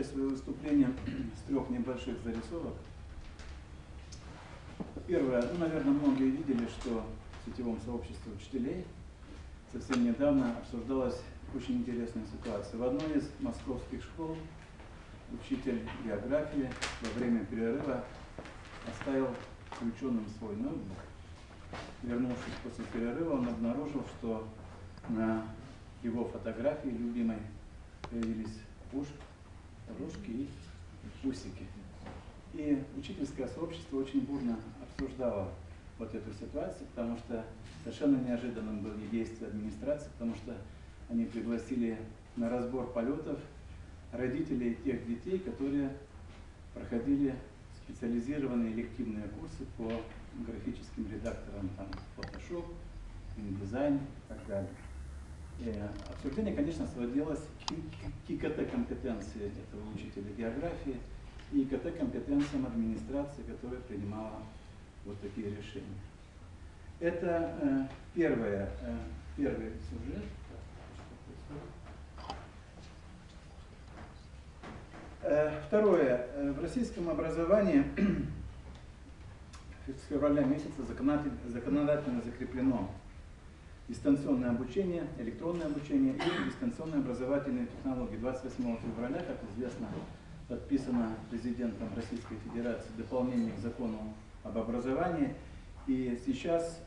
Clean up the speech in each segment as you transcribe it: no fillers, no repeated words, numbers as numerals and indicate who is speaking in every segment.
Speaker 1: начать свое выступление с 3 небольших зарисовок. Первое, наверное, многие видели, что в сетевом сообществе учителей совсем недавно обсуждалась очень интересная ситуация. В одной из московских школ учитель географии во время перерыва оставил включенным свой ноутбук. Вернувшись после перерыва, он обнаружил, что на его фотографии любимой появились рожки и усики. И учительское сообщество очень бурно обсуждало вот эту ситуацию, потому что совершенно неожиданным были действия администрации, потому что они пригласили на разбор полетов родителей тех детей, которые проходили специализированные элективные курсы по графическим редакторам, там, Photoshop, InDesign и так далее. И обсуждение, конечно, сводилось к ИКТ-компетенции этого учителя географии и ИКТ-компетенциям администрации, которая принимала вот такие решения. Это первый сюжет. Второе. В российском образовании с февраля месяца законодательно закреплено дистанционное обучение, электронное обучение и дистанционные образовательные технологии. 28 февраля, как известно, подписано президентом Российской Федерации дополнение к закону об образовании. И сейчас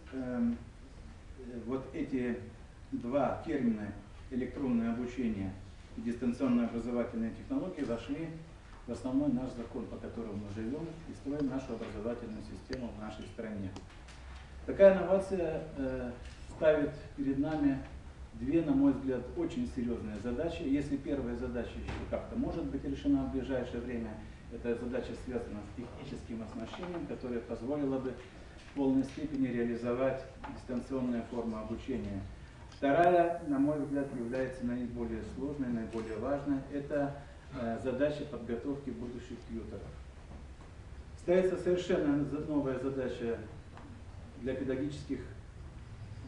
Speaker 1: вот эти два термина, электронное обучение и дистанционные образовательные технологии, вошли в основной наш закон, по которому мы живем и строим нашу образовательную систему в нашей стране. Такая инновация ставит перед нами две, на мой взгляд, очень серьезные задачи. Если первая задача еще как-то может быть решена в ближайшее время, эта задача связана с техническим оснащением, которое позволило бы в полной степени реализовать дистанционные формы обучения. Вторая, на мой взгляд, является наиболее сложной, наиболее важной. Это задача подготовки будущих тьюторов. Ставится совершенно новая задача для педагогических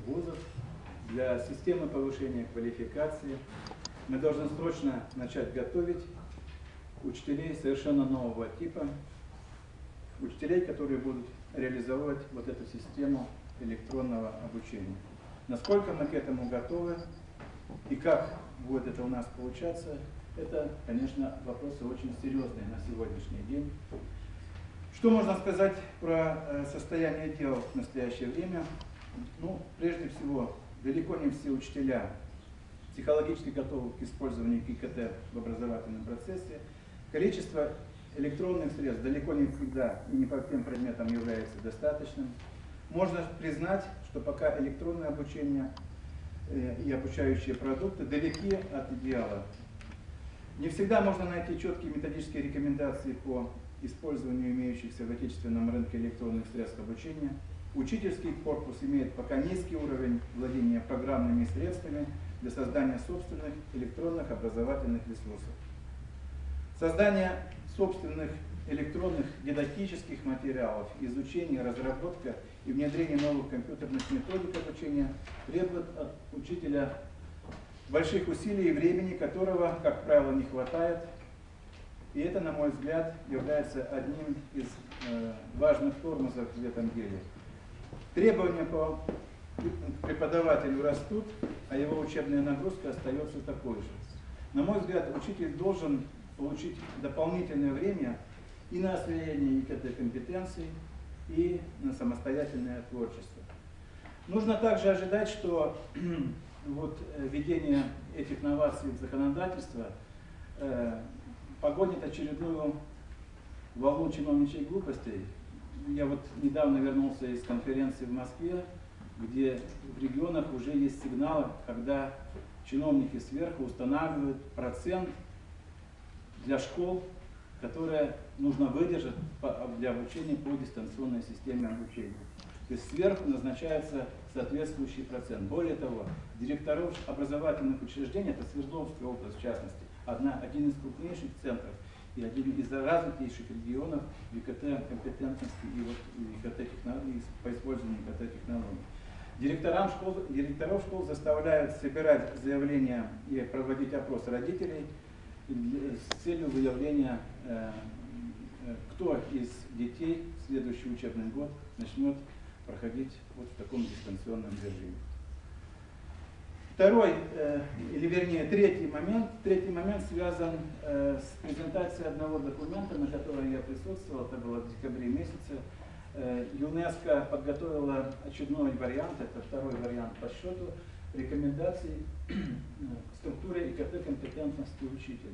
Speaker 1: вузов, для системы повышения квалификации. Мы должны срочно начать готовить учителей совершенно нового типа, учителей, которые будут реализовывать вот эту систему электронного обучения. Насколько мы к этому готовы и как будет это у нас получаться, это, конечно, вопросы очень серьезные на сегодняшний день. Что можно сказать про состояние дел в настоящее время? Ну, прежде всего, далеко не все учителя психологически готовы к использованию ИКТ в образовательном процессе. Количество электронных средств далеко не всегда и не по всем предметам является достаточным. Можно признать, что пока электронное обучение и обучающие продукты далеки от идеала. Не всегда можно найти четкие методические рекомендации по использованию имеющихся в отечественном рынке электронных средств обучения. Учительский корпус имеет пока низкий уровень владения программными средствами для создания собственных электронных образовательных ресурсов. Создание собственных электронных дидактических материалов, изучение, разработка и внедрение новых компьютерных методик обучения требует от учителя больших усилий и времени, которого, как правило, не хватает. И это, на мой взгляд, является одним из важных тормозов в этом деле. Требования по преподавателю растут, а его учебная нагрузка остается такой же. На мой взгляд, учитель должен получить дополнительное время и на освоение ИКТ-компетенций, и на самостоятельное творчество. Нужно также ожидать, что вот введение этих новаций в законодательство погонит очередную волну чиновничьей глупостей. Я вот недавно вернулся из конференции в Москве, где в регионах уже есть сигналы, когда чиновники сверху устанавливают процент для школ, которые нужно выдержать для обучения по дистанционной системе обучения. То есть сверху назначается соответствующий процент. Более того, директоров образовательных учреждений, это Свердловская область в частности, один из крупнейших центров и один из развитейших регионов в ИКТ-компетентности и ИКТ-технологий, по использованию ИКТ-технологий. Директоров школ заставляют собирать заявления и проводить опрос родителей с целью выявления, кто из детей в следующий учебный год начнет проходить вот в таком дистанционном режиме. Второй, или вернее третий момент связан с презентацией одного документа, на котором я присутствовал, это было в декабре месяце. ЮНЕСКО подготовила очередной вариант, это второй вариант по счету, рекомендаций к структуре ИКТ-компетентности учителя.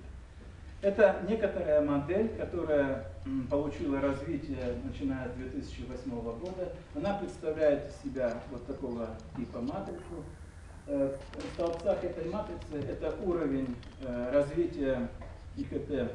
Speaker 1: Это некоторая модель, которая получила развитие, начиная с 2008 года. Она представляет из себя вот такого типа матрицу. В столбцах этой матрицы это уровень развития ИКТ